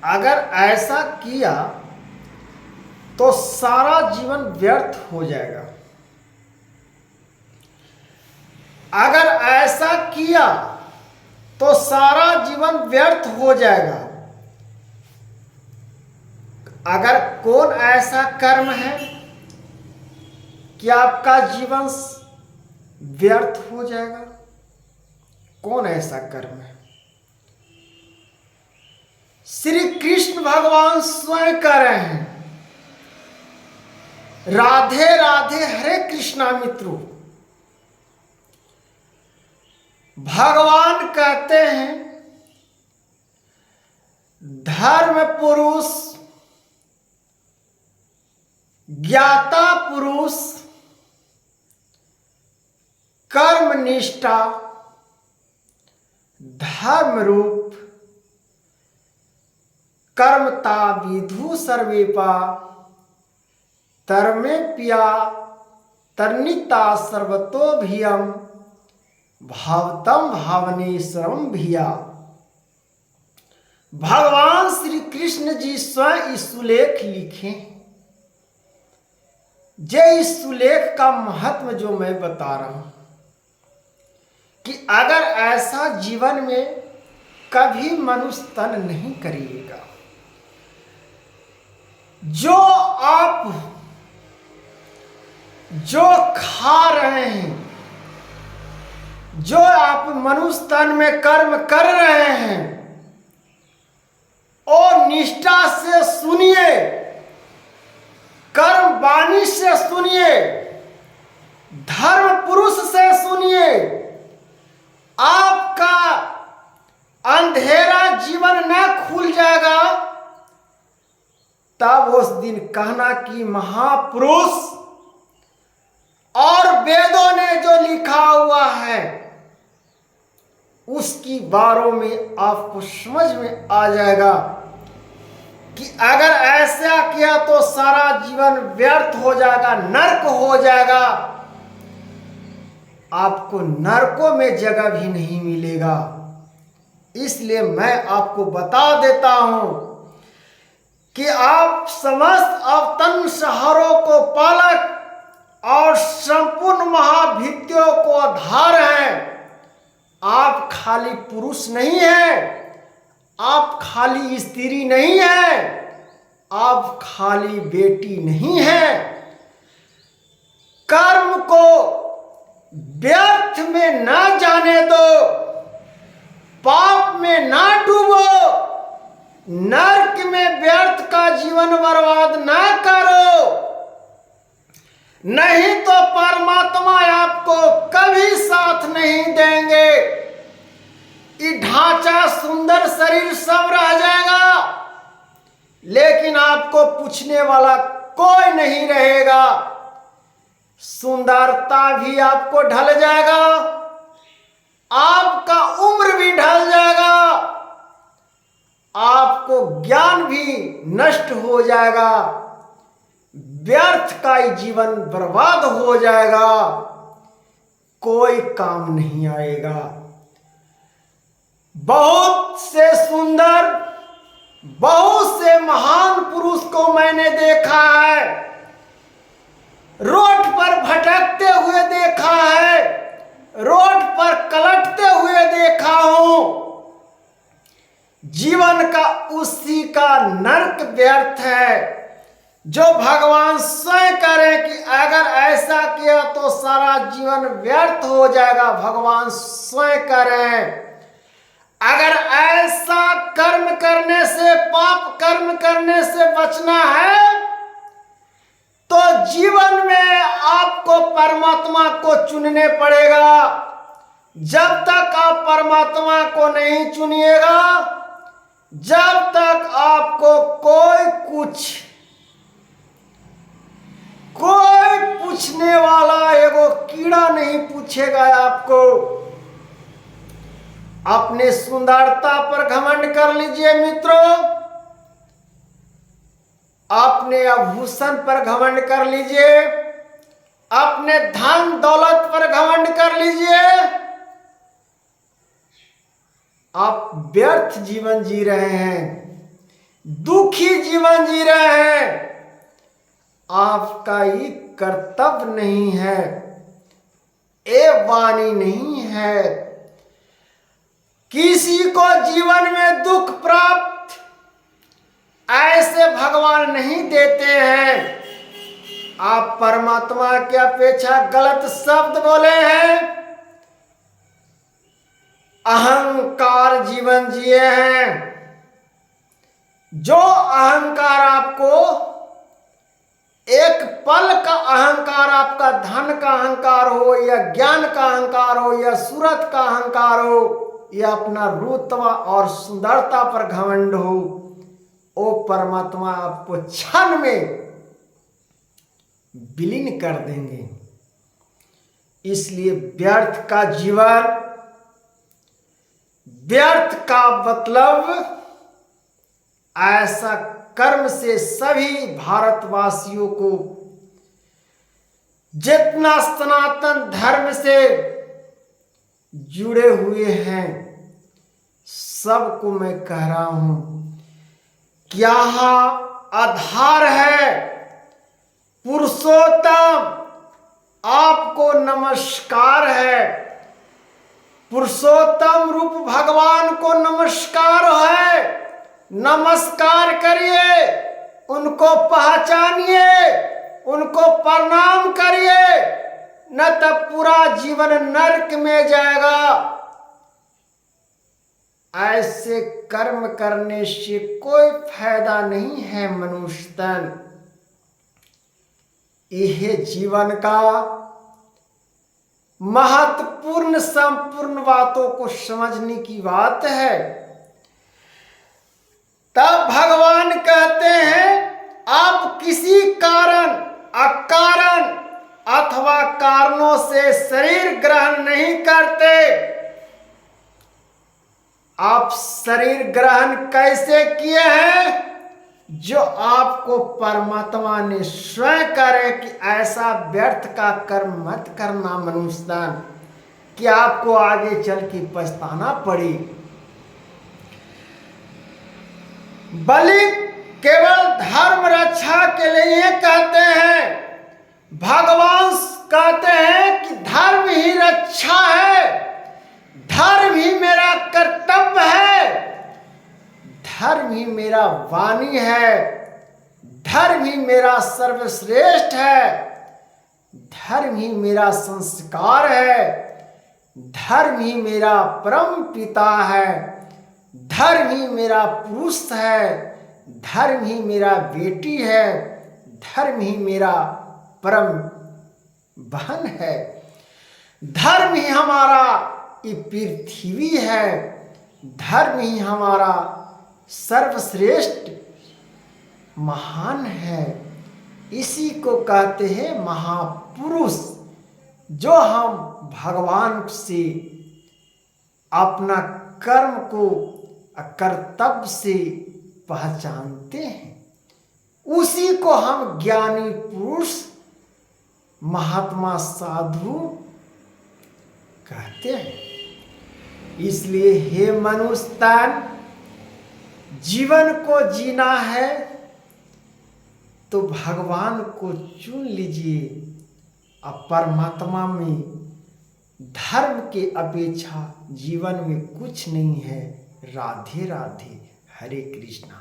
अगर ऐसा किया तो सारा जीवन व्यर्थ हो जाएगा। अगर ऐसा किया तो सारा जीवन व्यर्थ हो जाएगा। अगर कौन ऐसा कर्म है कि आपका जीवन व्यर्थ हो जाएगा? कौन ऐसा कर्म है? श्री कृष्ण भगवान स्वयं कह रहे हैं, राधे राधे हरे कृष्णा मित्रों। भगवान कहते हैं धर्म पुरुष, ज्ञाता पुरुष, कर्म निष्ठा, धर्म रूप, कर्मता विधु सर्वेपा, तरमे पिया तर्निता सर्वतोभियम, भावतम भावनेश्वरम भिया। भगवान श्री कृष्ण जी स्वयं इस सुलेख लिखे। इस सुलेख का महत्व जो मैं बता रहा हूं कि अगर ऐसा जीवन में कभी मनुष्य तन नहीं करिएगा, जो खा रहे हैं, जो आप मनुष्य तन में कर्म कर रहे हैं, और निष्ठा से सुनिए, कर्म वाणी से सुनिए, धर्म पुरुष से सुनिए। आपका अंधेरा जीवन न खुल जाएगा, तब उस दिन कहना कि महापुरुष और वेदों ने जो लिखा हुआ है उसकी बारों में आपको समझ में आ जाएगा कि अगर ऐसा किया तो सारा जीवन व्यर्थ हो जाएगा, नरक हो जाएगा। आपको नरकों में जगह भी नहीं मिलेगा। इसलिए मैं आपको बता देता हूं कि आप समस्त अवतन शहरों को पालक और संपूर्ण महाभित्यों को आधार हैं। आप खाली पुरुष नहीं हैं, आप खाली स्त्री नहीं हैं, आप खाली बेटी नहीं हैं। कर्म को व्यर्थ में ना जाने दो, पाप में ना डूबो, नरक में व्यर्थ का जीवन बर्बाद ना करो, नहीं तो परमात्मा आपको कभी साथ नहीं देंगे। ये ढांचा सुंदर शरीर सब रह जाएगा, लेकिन आपको पूछने वाला कोई नहीं रहेगा। सुंदरता भी आपको ढल जाएगा, आपका उम्र भी ढल जाएगा, आपको ज्ञान भी नष्ट हो जाएगा, व्यर्थ का ही जीवन बर्बाद हो जाएगा, कोई काम नहीं आएगा। बहुत से सुंदर, बहुत से महान पुरुष को मैंने देखा है, रोड पर भटकते हुए देखा है, रोड पर कलटते हुए देखा हूं। जीवन का उसी का नरक व्यर्थ है, जो भगवान स्वयं करें कि अगर ऐसा किया तो सारा जीवन व्यर्थ हो जाएगा। भगवान स्वयं करें अगर ऐसा कर्म करने से, पाप कर्म करने से बचना है तो जीवन में आपको परमात्मा को चुनने पड़ेगा। जब तक आप परमात्मा को नहीं चुनिएगा, जब तक आपको कोई पूछने वाला एगो कीड़ा नहीं पूछेगा। आपको अपने सुंदरता पर घमंड कर लीजिए मित्रों, अपने आभूषण पर घमंड कर लीजिए, अपने धन दौलत पर घमंड कर लीजिए। आप व्यर्थ जीवन जी रहे हैं। दुखी जीवन जी रहे हैं, आपका ये कर्तव्य नहीं है, ये वाणी नहीं है। किसी को जीवन में दुख प्राप्त ऐसे भगवान नहीं देते हैं। आप परमात्मा की अपेक्षा गलत शब्द बोले हैं, अहंकार जीवन जिए हैं। जो अहंकार आपको, एक पल का अहंकार, आपका धन का अहंकार हो या ज्ञान का अहंकार हो या सूरत का अहंकार हो या अपना रुतबा और सुंदरता पर घमंड हो, वो परमात्मा आपको क्षण में विलीन कर देंगे। इसलिए व्यर्थ का जीवन, व्यर्थ का मतलब ऐसा कर्म से सभी भारतवासियों को, जितना सनातन धर्म से जुड़े हुए हैं, सबको मैं कह रहा हूं कि यहाँ आधार है पुरुषोत्तम, आपको नमस्कार है। पुरुषोत्तम रूप भगवान को नमस्कार है। नमस्कार करिए, उनको पहचानिए, उनको प्रणाम करिए, न तो पूरा जीवन नरक में जाएगा। ऐसे कर्म करने से कोई फायदा नहीं है मनुष्य तन। यह जीवन का महत्वपूर्ण संपूर्ण बातों को समझने की बात है। तब भगवान कहते हैं आप किसी कारण, अकारण अथवा कारणों से शरीर ग्रहण नहीं करते। आप शरीर ग्रहण कैसे किए हैं? जो आपको परमात्मा ने स्वयं करे कि ऐसा व्यर्थ का कर्म मत करना मनुष्यन, कि आपको आगे चल के पछताना पड़े। बलि केवल धर्म रक्षा के लिए कहते हैं। भगवान कहते हैं कि धर्म ही रक्षा है, धर्म ही मेरा कर्तव्य है, धर्म ही मेरा वाणी है, धर्म ही मेरा सर्वश्रेष्ठ है, धर्म ही मेरा संस्कार है, धर्म ही मेरा परम पिता है, धर्म ही मेरा पुरुष है, धर्म ही मेरा बेटी है, धर्म ही मेरा परम बहन है, धर्म ही हमारा ये पृथ्वी है, धर्म ही हमारा सर्वश्रेष्ठ महान है। इसी को कहते हैं महापुरुष, जो हम भगवान से अपना कर्म को कर्तव्य से पहचानते हैं। उसी को हम ज्ञानी पुरुष, महात्मा, साधु कहते हैं। इसलिए हे मनुष्य तन, जीवन को जीना है तो भगवान को चुन लीजिए। अब परमात्मा में धर्म के अपेक्षा जीवन में कुछ नहीं है। राधे राधे, हरे कृष्णा।